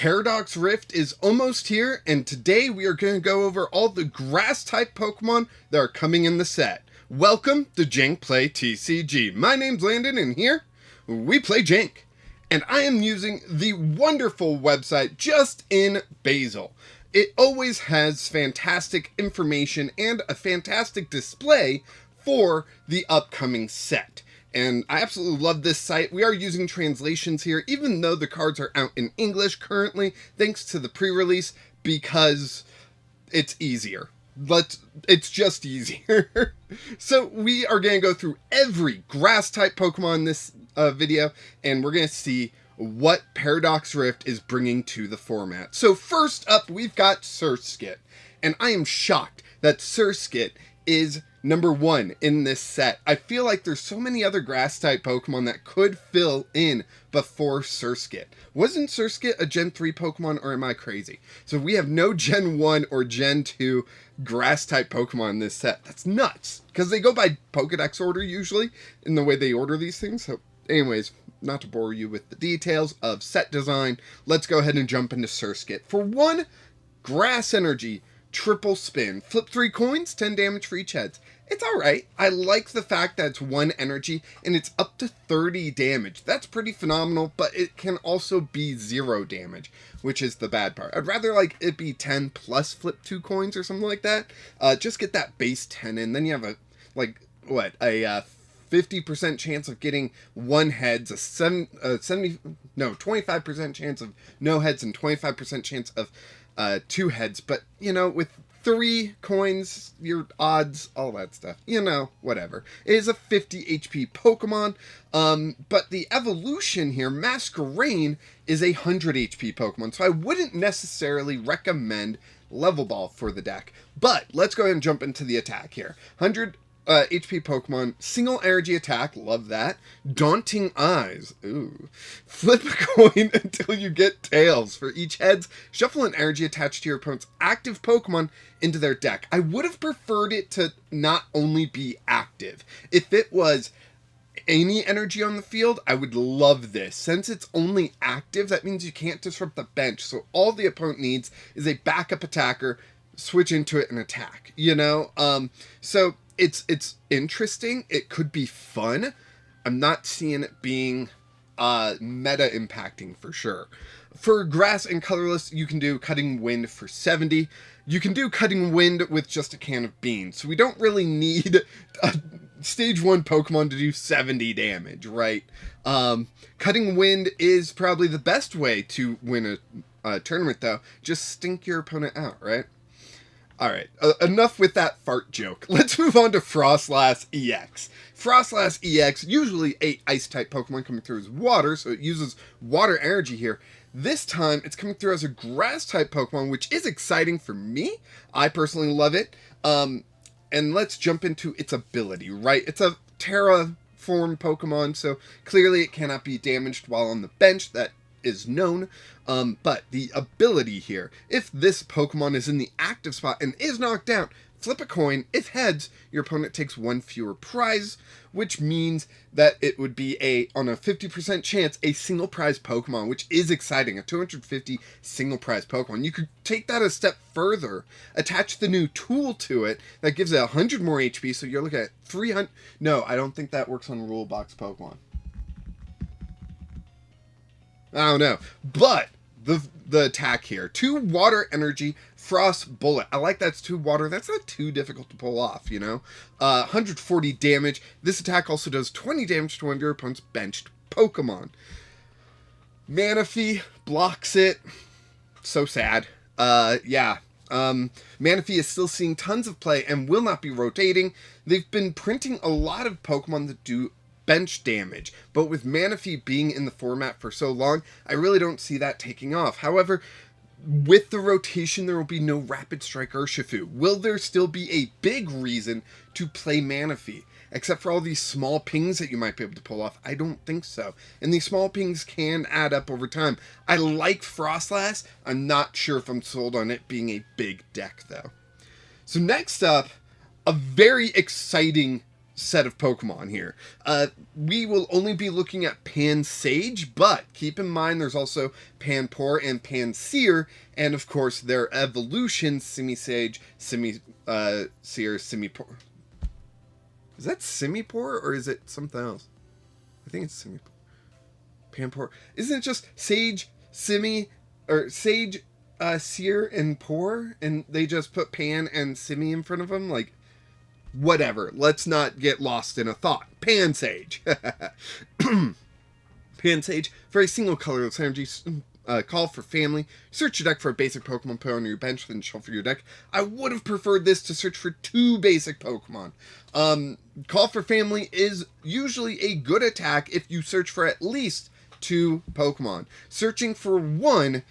Paradox Rift is almost here, and today we are going to go over all the grass-type Pokemon that are coming in the set. Welcome to Jank Play TCG. My name's Landon, and here we play Jank. And I am using the wonderful website Just in Basil. It always has fantastic information and a fantastic display for the upcoming set. And I absolutely love this site. We are using translations here, even though the cards are out in English currently, thanks to the pre-release, because it's easier. It's just easier. So we are going to go through every grass-type Pokemon in this video, and we're going to see what Paradox Rift is bringing to the format. So first up, we've got Surskit. And I am shocked that Surskit is number 1 in this set. I feel like there's so many other grass-type Pokemon that could fill in before Surskit. Wasn't Surskit a Gen 3 Pokemon, or am I crazy? So we have no Gen 1 or Gen 2 grass-type Pokemon in this set. That's nuts, because they go by Pokedex order usually, in the way they order these things. So anyways, not to bore you with the details of set design, let's go ahead and jump into Surskit. For 1 Grass Energy, triple spin. Flip 3 coins, 10 damage for each heads. It's alright. I like the fact that it's 1 energy and it's up to 30 damage. That's pretty phenomenal, but it can also be 0 damage, which is the bad part. I'd rather like it be 10 plus flip 2 coins or something like that. Just get that base 10 in. Then you have a, like, what, a 50% chance of getting 1 heads, a 25% chance of no heads, and 25% chance of 2 heads. But, you know, with 3 coins, your odds, all that stuff, you know, whatever. It is a 50 HP Pokemon, but the evolution here, Masquerain, is a 100 HP Pokemon, so I wouldn't necessarily recommend Level Ball for the deck. But let's go ahead and jump into the attack here. 100 HP Pokemon, single energy attack, love that. Daunting Eyes, ooh. Flip a coin until you get tails. For each heads, shuffle an energy attached to your opponent's active Pokemon into their deck. I would have preferred it to not only be active. If it was any energy on the field, I would love this. Since it's only active, that means you can't disrupt the bench, so all the opponent needs is a backup attacker, switch into it and attack, you know? So it's interesting. It could be fun. I'm not seeing it being meta impacting for sure. For grass and colorless, you can do Cutting Wind for 70. You can do Cutting Wind with just a can of beans. So we don't really need a stage 1 Pokemon to do 70 damage, right? Cutting Wind is probably the best way to win a tournament though. Just stink your opponent out, right? Alright, enough with that fart joke. Let's move on to Frostlass EX. Frostlass EX, usually a Ice-type Pokemon coming through as water, so it uses water energy here. This time, it's coming through as a Grass-type Pokemon, which is exciting for me. I personally love it. And let's jump into its ability, right? It's a Terraform Pokemon, so clearly it cannot be damaged while on the bench. That is known, but the ability here, if this Pokemon is in the active spot and is knocked out, flip a coin. If heads, your opponent takes 1 fewer prize, which means that it would be on a 50% chance, a single prize Pokemon, which is exciting. A 250 single prize Pokemon. You could take that a step further, attach the new tool to it that gives it 100 more HP, so you're looking at 300. No, I don't think that works on Rule Box Pokemon. I don't know, but the attack here, 2 water energy, Frost Bullet. I like that's 2 water. That's not too difficult to pull off, you know. 140 damage. This attack also does 20 damage to one of your opponent's benched Pokemon. Manaphy blocks it. So sad. Yeah. Manaphy is still seeing tons of play and will not be rotating. They've been printing a lot of Pokemon that do bench damage, but with Manaphy being in the format for so long, I really don't see that taking off. However, with the rotation, there will be no Rapid Strike Urshifu. Will there still be a big reason to play Manaphy? Except for all these small pings that you might be able to pull off, I don't think so. And these small pings can add up over time. I like Frostlass. I'm not sure if I'm sold on it being a big deck, though. So next up, a very exciting set of Pokemon here. We will only be looking at Pansage, but keep in mind there's also Panpour and Pansear, and of course their evolutions, Simisage, Sear, Simipour. Is that Simipour or is it something else? I think it's Simipour. Panpour. Isn't it just Sage, Simi, or Sage, Sear, and Pour, and they just put Pan and Simi in front of them? Like, whatever. Let's not get lost in a thought. Pansage. Pansage, very single colorless energy. Call for family. Search your deck for a basic Pokemon, put on your bench, then shuffle your deck. I would have preferred this to search for 2 basic Pokemon. Call for family is usually a good attack if you search for at least 2 Pokemon. Searching for 1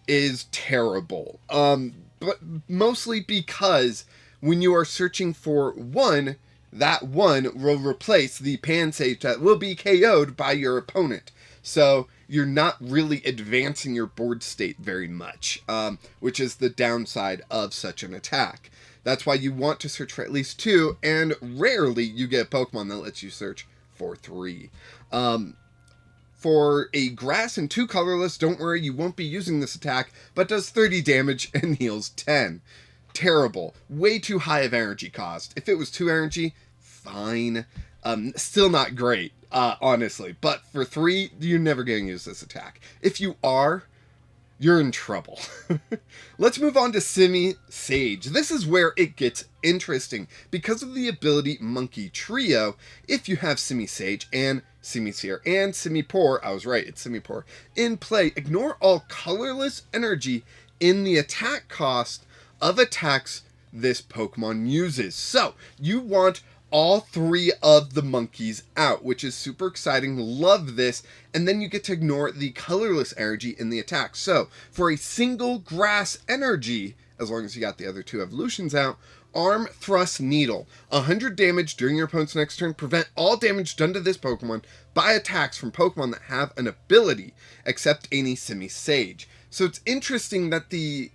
is terrible. But mostly because when you are searching for 1, that 1 will replace the Pansage that will be KO'd by your opponent. So you're not really advancing your board state very much, which is the downside of such an attack. That's why you want to search for at least 2, and rarely you get a Pokemon that lets you search for 3. For a grass and 2 colorless, don't worry, you won't be using this attack, but does 30 damage and heals 10. Terrible. Way too high of energy cost. If it was 2 energy, fine. Still not great, honestly. But for 3, you're never going to use this attack. If you are, you're in trouble. Let's move on to Simisage. This is where it gets interesting. Because of the ability Monkey Trio, if you have Simisage and Simisear and Simipour, I was right, it's Simipour, in play, ignore all colorless energy in the attack cost of attacks this Pokemon uses. So, you want all 3 of the monkeys out, which is super exciting. Love this. And then you get to ignore the colorless energy in the attack. So, for a single grass energy, as long as you got the other 2 evolutions out, Arm Thrust Needle. 100 damage during your opponent's next turn. Prevent all damage done to this Pokemon by attacks from Pokemon that have an ability, except any Simisage. So it's interesting that the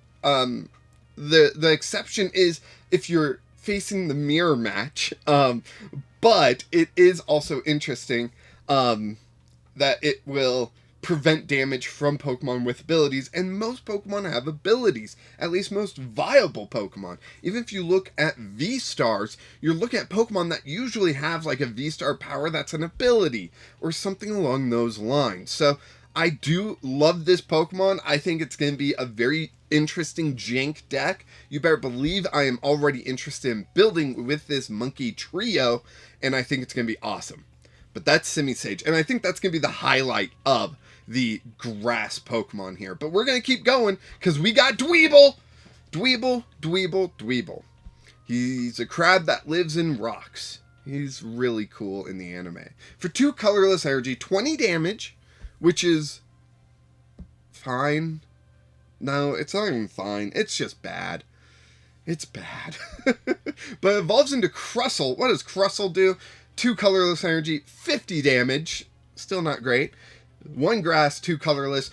exception is if you're facing the mirror match, but it is also interesting that it will prevent damage from Pokemon with abilities, and most Pokemon have abilities, at least most viable Pokemon. Even if you look at V-Stars, you're looking at Pokemon that usually have like a V-Star power that's an ability, or something along those lines. So I do love this Pokemon. I think it's going to be a very interesting Jank deck. You better believe I am already interested in building with this Monkey Trio, and I think it's going to be awesome. But that's Simisage, and I think that's going to be the highlight of the grass Pokemon here. But we're going to keep going, because we got Dweeble! Dweeble. He's a crab that lives in rocks. He's really cool in the anime. For 2 colorless energy, 20 damage, which is fine. No, it's not even fine. It's just bad. It's bad. But it evolves into Crustle. What does Crustle do? 2 colorless energy, 50 damage. Still not great. 1 grass, 2 colorless.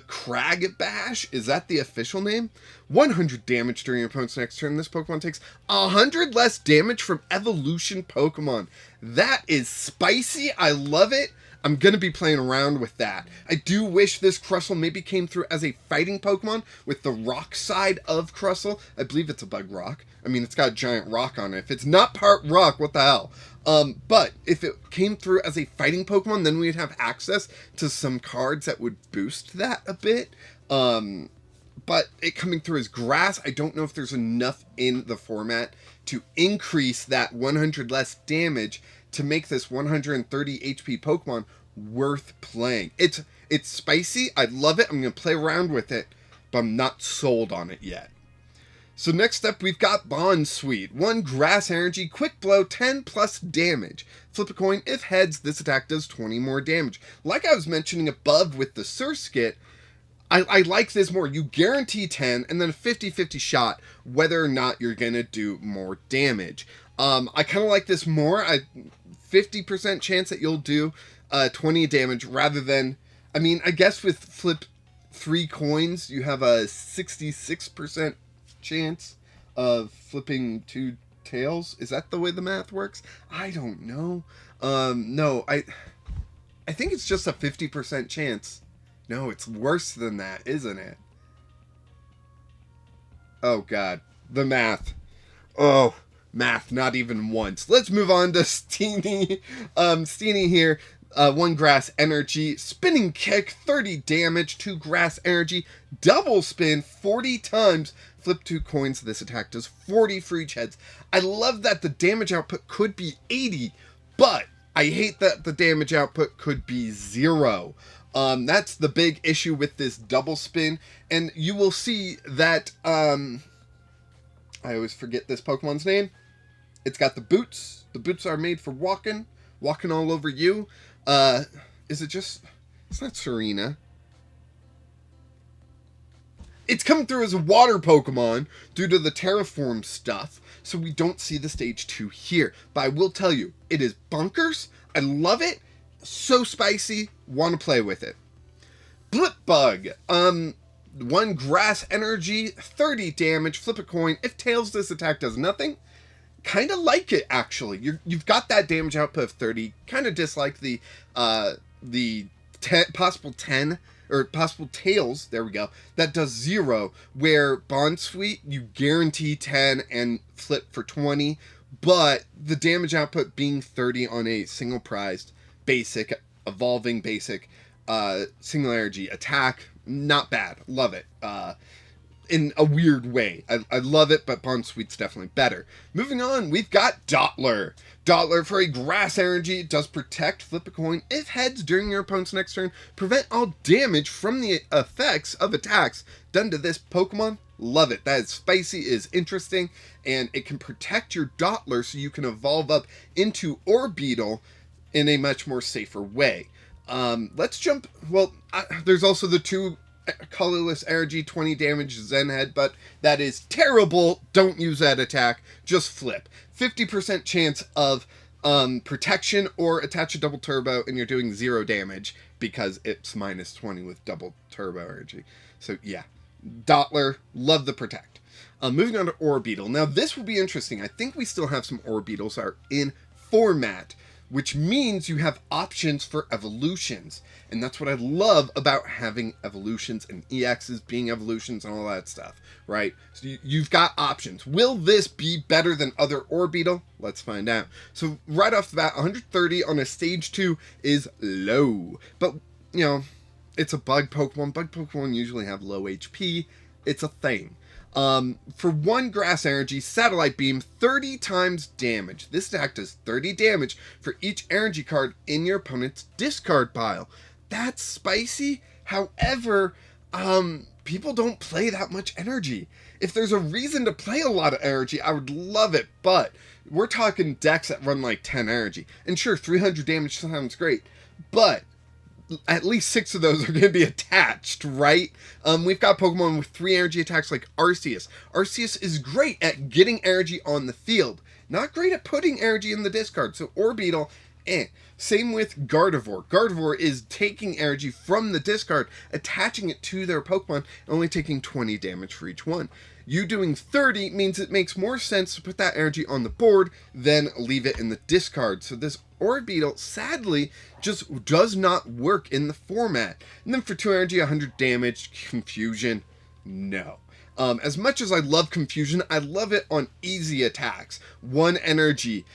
Crag Bash? Is that the official name? 100 damage during your opponent's next turn. This Pokemon takes 100 less damage from evolution Pokemon. That is spicy. I love it. I'm going to be playing around with that. I do wish this Crustle maybe came through as a fighting Pokemon with the rock side of Crustle. I believe it's a bug rock. I mean, it's got a giant rock on it. If it's not part rock, what the hell? But if it came through as a fighting Pokemon, then we'd have access to some cards that would boost that a bit. But it coming through as grass, I don't know if there's enough in the format to increase that 100 less damage to make this 130 HP Pokemon worth playing. It's spicy. I love it. I'm going to play around with it, but I'm not sold on it yet. So next up, we've got Bond Sweet. 1 grass energy, quick blow, 10 plus damage. Flip a coin. If heads, this attack does 20 more damage. Like I was mentioning above with the Surskit, I like this more. You guarantee 10, and then a 50-50 shot whether or not you're going to do more damage. I kind of like this more. 50% chance that you'll do 20 damage rather than... I mean, I guess with flip 3 coins, you have a 66% chance of flipping 2 tails. Is that the way the math works? I don't know. No, I think it's just a 50% chance. No, it's worse than that, isn't it? Oh, God. The math. Oh, math, not even once. Let's move on to Steenie. Steenie here. 1 grass energy, spinning kick, 30 damage, 2 grass energy, double spin, 40 times, flip 2 coins. This attack does 40 for each heads. I love that the damage output could be 80, but I hate that the damage output could be 0. That's the big issue with this double spin, and you will see that, I always forget this Pokemon's name. It's got the boots. The boots are made for walking all over you. Is it just... It's not Serena. It's coming through as a water Pokemon due to the terraform stuff, so we don't see the stage 2 here. But I will tell you, it is bonkers. I love it. So spicy. Want to play with it. Blipbug. 1 grass energy, 30 damage, flip a coin. If tails, this attack does nothing. Kind of like it, actually. You've got that damage output of 30. Kind of dislike the possible 10 or possible tails. There we go. That does 0. Where Bond Sweet, you guarantee 10 and flip for 20. But the damage output being 30 on a single prized basic, evolving basic, single energy attack, not bad. Love it. In a weird way. I love it, but Bond Sweet's definitely better. Moving on, we've got Dottler. Dottler for a grass energy does protect, flip a coin. If heads during your opponent's next turn, prevent all damage from the effects of attacks done to this Pokemon. Love it. That is spicy, is interesting, and it can protect your Dottler so you can evolve up into Orbeetle in a much more safer way. Let's jump... Well, there's also the 2 colorless energy, 20 damage Zen Head, but that is terrible. Don't use that attack. Just flip. 50% chance of protection, or attach a double turbo and you're doing 0 damage because it's minus 20 with double turbo energy. So yeah, Dottler, love the protect. Moving on to Orbeetle. Now this will be interesting. I think we still have some Orbeetles are in format, which means you have options for evolutions. And that's what I love about having evolutions and EXs being evolutions and all that stuff, right? So you've got options. Will this be better than other Orbeetle? Let's find out. So right off the bat, 130 on a stage 2 is low. But, you know, it's a bug Pokemon. Bug Pokemon usually have low HP. It's a thing. For 1 grass energy, Satellite Beam, 30 times damage. This attack does 30 damage for each energy card in your opponent's discard pile. That's spicy. However, people don't play that much energy. If there's a reason to play a lot of energy, I would love it, but we're talking decks that run like 10 energy. And sure, 300 damage sounds great, but at least 6 of those are going to be attached, right? We've got Pokemon with 3 energy attacks like Arceus. Arceus is great at getting energy on the field. Not great at putting energy in the discard. So Orbeetle, Same with Gardevoir. Gardevoir is taking energy from the discard, attaching it to their Pokemon, and only taking 20 damage for each one. You doing 30 means it makes more sense to put that energy on the board than leave it in the discard. So this Orbeetle, sadly, just does not work in the format. And then for 2 energy, 100 damage, Confusion, no. As much as I love Confusion, I love it on easy attacks. 1 energy,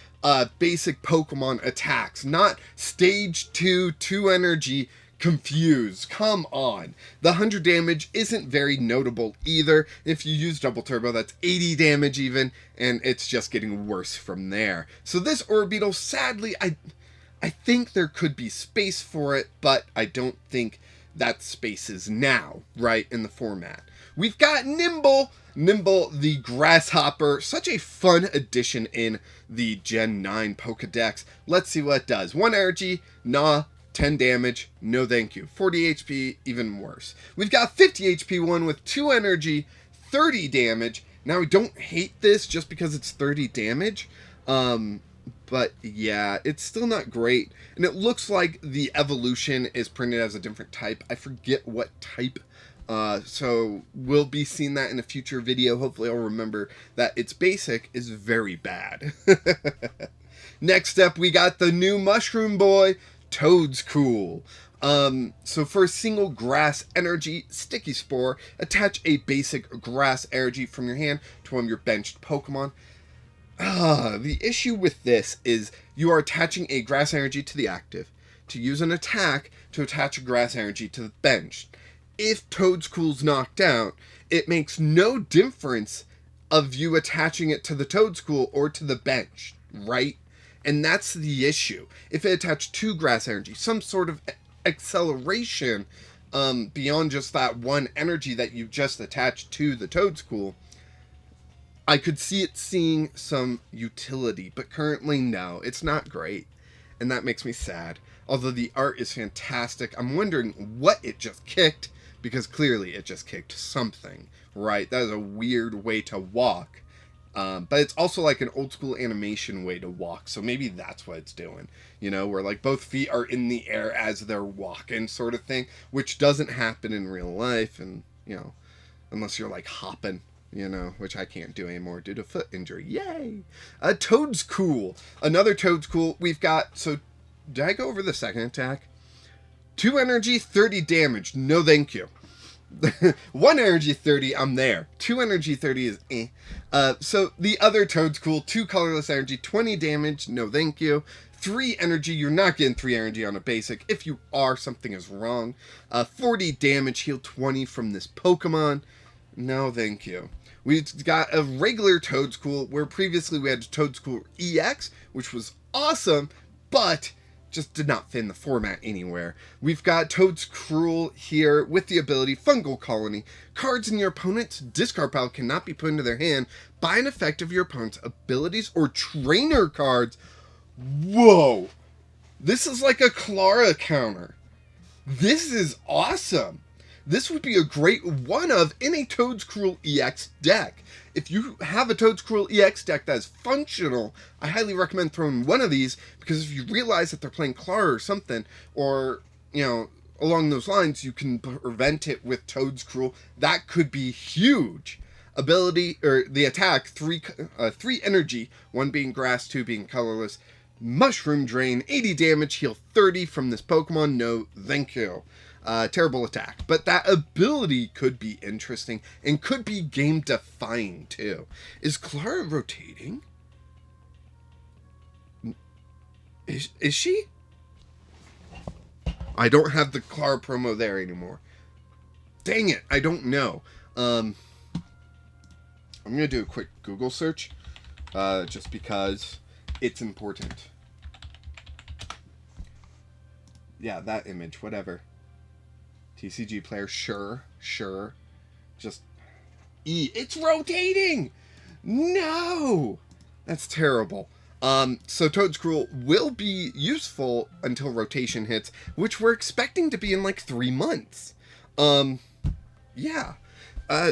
basic Pokemon attacks, not stage 2, 2 energy, Confuse. Come on. The 100 damage isn't very notable either. If you use double turbo, that's 80 damage even, and it's just getting worse from there. So this Orbeetle, sadly, I think there could be space for it, but I don't think that space is now, right, in the format. We've got Nimble. Nimble the Grasshopper. Such a fun addition in the Gen 9 Pokedex. Let's see what it does. 1 energy, nah. 10 damage, no thank you. 40 HP, even worse. We've got 50 HP one with 2 energy, 30 damage. Now, we don't hate this just because it's 30 damage. But yeah, it's still not great. And it looks like the evolution is printed as a different type. I forget what type So we'll be seeing that in a future video. Hopefully I'll remember that its basic is very bad. Next up, we got the new Mushroom Boy, Toad's Cool. So for a single grass energy sticky spore, attach a basic grass energy from your hand to one of your benched Pokemon. The issue with this is you are attaching a grass energy to the active to use an attack to attach a grass energy to the bench. If Toad's Cool's knocked out, it makes no difference of you attaching it to the Toad's Cool or to the bench, right? And that's the issue. If it attached to grass energy, some sort of acceleration beyond just that one energy that you just attached to the Toad's Cool, I could see it seeing some utility, but currently no, it's not great. And that makes me sad. Although the art is fantastic, I'm wondering what it just kicked, because clearly it just kicked something, right? That is a weird way to walk. But it's also like an old school animation way to walk, so maybe that's what it's doing. You know, where like both feet are in the air as they're walking sort of thing, which doesn't happen in real life, and, you know, unless you're like hopping. You know, which I can't do anymore due to foot injury. Yay! Toad's Cool. Another Toad's Cool. We've got, so, did I go over the second attack? 2 energy, 30 damage. No thank you. 1 energy, 30, I'm there. 2 energy, 30 is eh. So, the other Toad's Cool. 2 colorless energy, 20 damage. No thank you. 3 energy, you're not getting 3 energy on a basic. If you are, something is wrong. 40 damage, heal 20 from this Pokemon. No thank you. We've got a regular Toad's Cool, where previously we had Toad's Cool EX, which was awesome, but just did not fit in the format anywhere. We've got Toad's Cruel here with the ability Fungal Colony. Cards in your opponent's discard pile cannot be put into their hand by an effect of your opponent's abilities or trainer cards. Whoa! This is like a Clara counter. This is awesome. This would be a great one of in a Toad's Cruel EX deck. If you have a Toad's Cruel EX deck that is functional, I highly recommend throwing one of these, because if you realize that they're playing Clara or something, or, you know, along those lines, you can prevent it with Toad's Cruel. That could be huge. Ability, or the attack, 3 energy, 1 being grass, 2 being colorless. Mushroom Drain, 80 damage, heal 30 from this Pokemon. No, thank you. Terrible attack. But that ability could be interesting and could be game-defying, too. Is Clara rotating? Is she? I don't have the Clara promo there anymore. Dang it, I don't know. I'm going to do a quick Google search, just because it's important. Yeah, that image, whatever. TCG player, sure. Just it's rotating! No! That's terrible. So Toad's Cruel will be useful until rotation hits, which we're expecting to be in like 3 months. Yeah.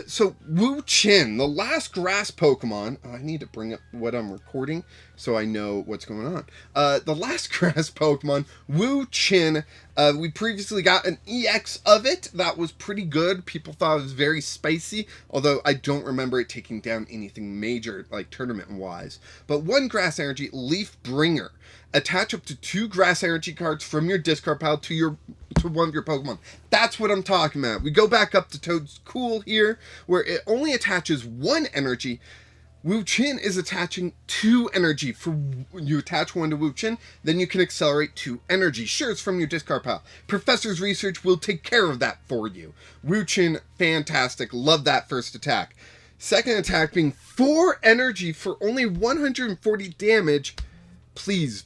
So Wu Chin, the last grass Pokemon. I need to bring up what I'm recording so I know what's going on. The last grass Pokemon, Wu Chin. We previously got an EX of it. That was pretty good. People thought it was very spicy, although I don't remember it taking down anything major, like tournament-wise. But 1 grass energy, Leaf Bringer. Attach up to 2 grass energy cards from your discard pile to one of your Pokemon. That's what I'm talking about. We go back up to Toad's Cool here, where it only attaches 1 energy. Wu Chin is attaching 2 energy. For you attach 1 to Wu Chin, then you can accelerate 2 energy. Sure, it's from your discard pile. Professor's Research will take care of that for you. Wu Chin, fantastic. Love that first attack. Second attack being 4 energy for only 140 damage. Please,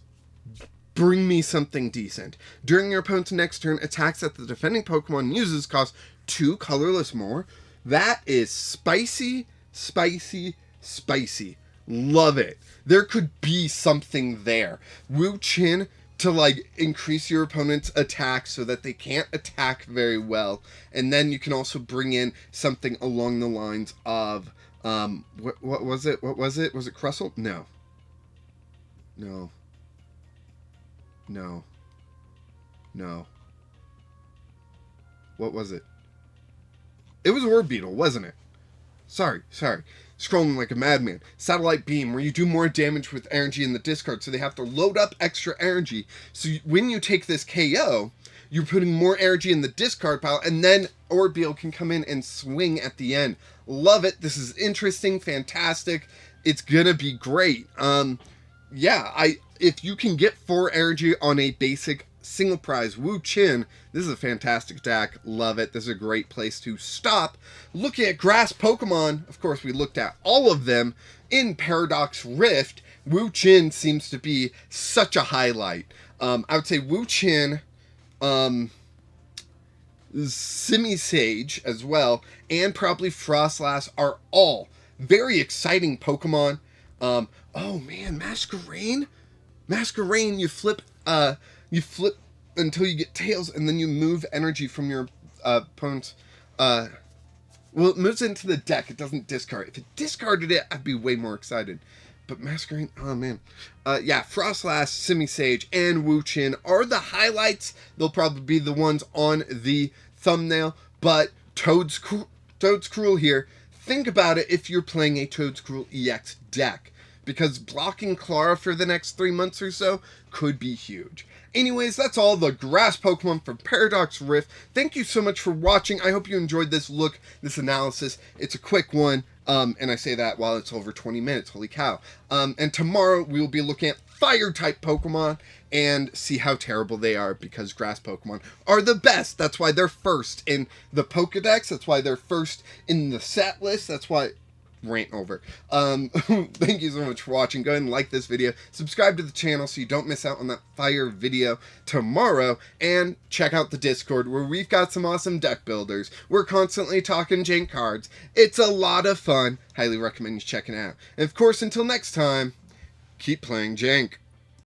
bring me something decent. During your opponent's next turn, attacks that the defending Pokemon uses cost 2 colorless more. That is spicy. Love it. There could be something there. Wu Chin to like increase your opponent's attack so that they can't attack very well. And then you can also bring in something along the lines of what was it? Was it Crustle? No. What was it? It was Orbeetle, wasn't it? Sorry. Scrolling like a madman. Satellite Beam, where you do more damage with energy in the discard, so they have to load up extra energy. So when you take this KO, you're putting more energy in the discard pile, and then Orbeetle can come in and swing at the end. Love it. This is interesting, fantastic. It's gonna be great. If you can get 4 energy on a basic single prize Wu Chin, this is a fantastic deck. Love it. This is a great place to stop. Looking at grass Pokemon, of course, we looked at all of them in Paradox Rift. Wu Chin seems to be such a highlight. I would say Wu Chin, Simisage as well, and probably Frostlass are all very exciting Pokemon. Oh man, Masquerain, you flip until you get tails, and then you move energy from your opponent's. Well, it moves into the deck. It doesn't discard. If it discarded it, I'd be way more excited. But Masquerain, oh man. Frostlass, Simisage, and Wu Chin are the highlights. They'll probably be the ones on the thumbnail. But Toad's here. Think about it if you're playing a Toad's EX deck, because blocking Clara for the next 3 months or so could be huge. Anyways, that's all the grass Pokemon from Paradox Rift. Thank you so much for watching. I hope you enjoyed this analysis. It's a quick one, and I say that while it's over 20 minutes. Holy cow. And tomorrow we will be looking at Fire-type Pokemon and see how terrible they are, because grass Pokemon are the best. That's why they're first in the Pokedex. That's why they're first in the set list. That's why... Rant over. Thank you so much for watching. Go ahead and like this video, subscribe to the channel so you don't miss out on that fire video tomorrow, and check out the Discord where we've got some awesome deck builders. We're constantly talking Jank cards. It's a lot of fun. Highly recommend you checking it out. And of course, until next time, keep playing Jank.